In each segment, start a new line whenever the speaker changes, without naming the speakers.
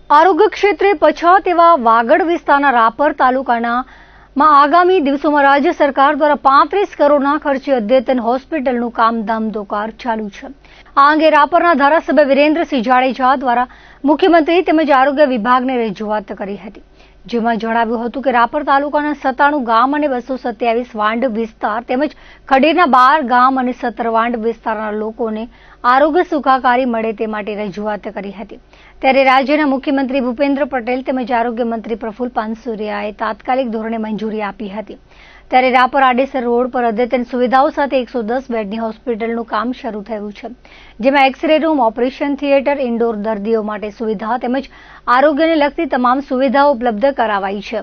આરોગ્ય ક્ષેત્રે પછાત એવા વાગડ વિસ્તારના રાપર તાલુકામાં આગામી દિવસોમાં રાજ્ય સરકાર દ્વારા 35 કરોડના ખર્ચે અદ્યતન હોસ્પિટલનું કામ ધમધોકાર ચાલુ છે। આ અંગે રાપરના ધારાસભ્ય વિરેન્દ્રસિંહ જાડેજા દ્વારા મુખ્યમંત્રી તેમજ આરોગ્ય વિભાગને રજૂઆત કરી હતી, જેમાં જણાવ્યું હતું કે રાપર તાલુકાના 97 ગામ અને 227 વાંડ વિસ્તાર તેમજ ખડીરના 12 ગામ અને 17 વાંડ વિસ્તારના લોકોને આરોગ્ય સુખાકારી મળે તે માટે રજૂઆત કરી હતી। ત્યારે રાજ્યના મુખ્યમંત્રી ભૂપેન્દ્ર પટેલ તેમજ આરોગ્ય મંત્રી પ્રફુલ્લ પાનસુરિયાએ તાત્કાલિક ધોરણે મંજૂરી આપી હતી। ત્યારે રાપર આડેસર રોડ પર અદ્યતન સુવિધાઓ સાથે 110 બેડની હોસ્પિટલનું કામ શરૂ થયું છે, જેમાં X-ray room, operation theatre, indoor દર્દીઓ માટે સુવિધા તેમજ આરોગ્યને લગતી તમામ સુવિધાઓ ઉપલબ્ધ કરાવાઈ છે।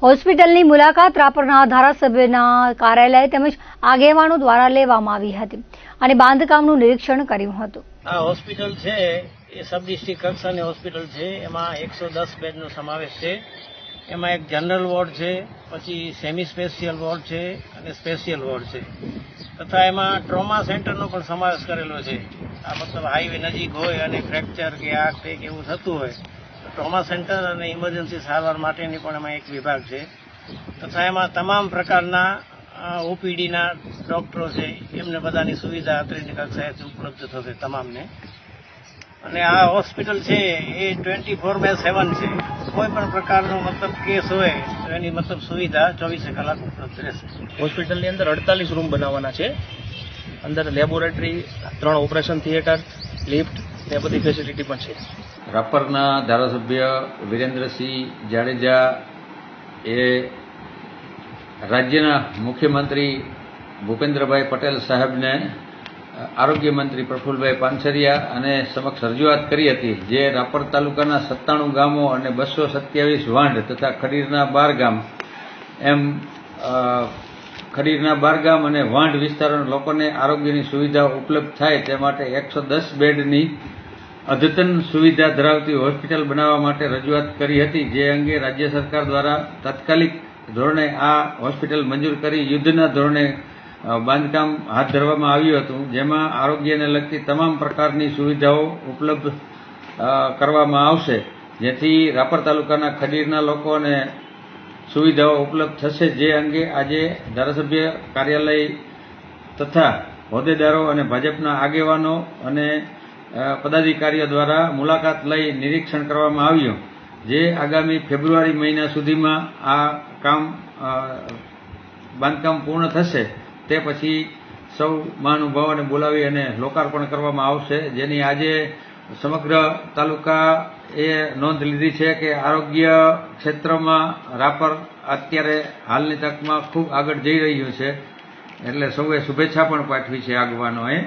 હોસ્પિટલની મુલાકાત રાપરના ધારાસભ્યના કાર્યાલય તેમજ આગેવાનો દ્વારા લેવામાં આવી હતી અને બાંધકામનું નિરીક્ષણ કર્યું હતું।
આ હોસ્પિટલ છે એ સબ ડિસ્ટ્રિક્ટ કક્ષાની હોસ્પિટલ છે। એમાં 110 બેડનો સમાવેશ છે। એમાં એક જનરલ વોર્ડ છે, પછી સેમી સ્પેશિયલ વોર્ડ છે અને સ્પેશિયલ વોર્ડ છે, તથા એમાં ટ્રોમા સેન્ટરનો પણ સમાવેશ કરેલો છે। આ મતલબ હાઈવે નજીક હોય અને ફ્રેક્ચર કે આ કંઈક એવું થતું હોય તો ટ્રોમા સેન્ટર અને ઇમરજન્સી સારવાર માટેની પણ એમાં એક વિભાગ છે, તથા એમાં તમામ પ્રકારના ઓપીડીના ડોક્ટરો છે, એમને બધાની સુવિધા અત્રેની કક્ષાએથી ઉપલબ્ધ થશે તમામને। અને આ હોસ્પિટલ છે એ 24/7 છે। કોઈ પણ પ્રકારનો મતલબ કેસ હોય તો એની મતલબ સુવિધા 24 કલાક ઉપલબ્ધ રહેશે।
હોસ્પિટલની અંદર 48 રૂમ બનાવવાના છે। અંદર લેબોરેટરી, 3 ઓપરેશન થિયેટર, લિફ્ટ ને બધી ફેસિલિટી પણ છે।
રાપરના ધારાસભ્ય વિરેન્દ્રસિંહ જાડેજા એ રાજ્યના મુખ્યમંત્રી ભૂપેન્દ્રભાઈ પટેલ સાહેબને આરોગ્ય મંત્રી પ્રફુલ્લભાઈ પાનસરિયા અને સમક્ષ રજૂઆત કરી હતી, જે રાપર તાલુકાના 97 ગામો અને 227 વાંડ તથા ખડીરના 12 ગામ એમ ખડીરના 12 ગામ અને વાંડ વિસ્તારના લોકોને આરોગ્યની સુવિધા ઉપલબ્ધ થાય તે માટે 110 બેડની અદ્યતન સુવિધા ધરાવતી હોસ્પિટલ બનાવવા માટે રજૂઆત કરી હતી, જે અંગે રાજ્ય સરકાર દ્વારા તાત્કાલિક ધોરણે આ હોસ્પિટલ મંજૂર કરી યુદ્ધના ધોરણે બાંધકામ હાથ ધરવામાં આવ્યું હતું, જેમાં આરોગ્યને લગતી તમામ પ્રકારની સુવિધાઓ ઉપલબ્ધ કરવામાં આવશે, જેથી રાપર તાલુકાના ખડીરના લોકોને સુવિધાઓ ઉપલબ્ધ થશે। જે અંગે આજે ધારાસભ્ય કાર્યાલય તથા હોદ્દેદારો અને ભાજપના આગેવાનો અને પદાધિકારીઓ દ્વારા મુલાકાત લઈ નિરીક્ષણ કરવામાં આવ્યું, જે આગામી ફેબ્રુઆરી મહિના સુધીમાં આ બાંધકામ પૂર્ણ થશે। તે પછી સૌ મહાનુભાવોને બોલાવી અને લોકાર્પણ કરવામાં આવશે, જેની આજે સમગ્ર તાલુકાએ નોંધ લીધી છે કે આરોગ્ય ક્ષેત્રમાં રાપર અત્યારે હાલની તકમાં ખૂબ આગળ જઈ રહ્યું છે, એટલે સૌએ શુભેચ્છા પણ પાઠવી છે આગેવાનોએ।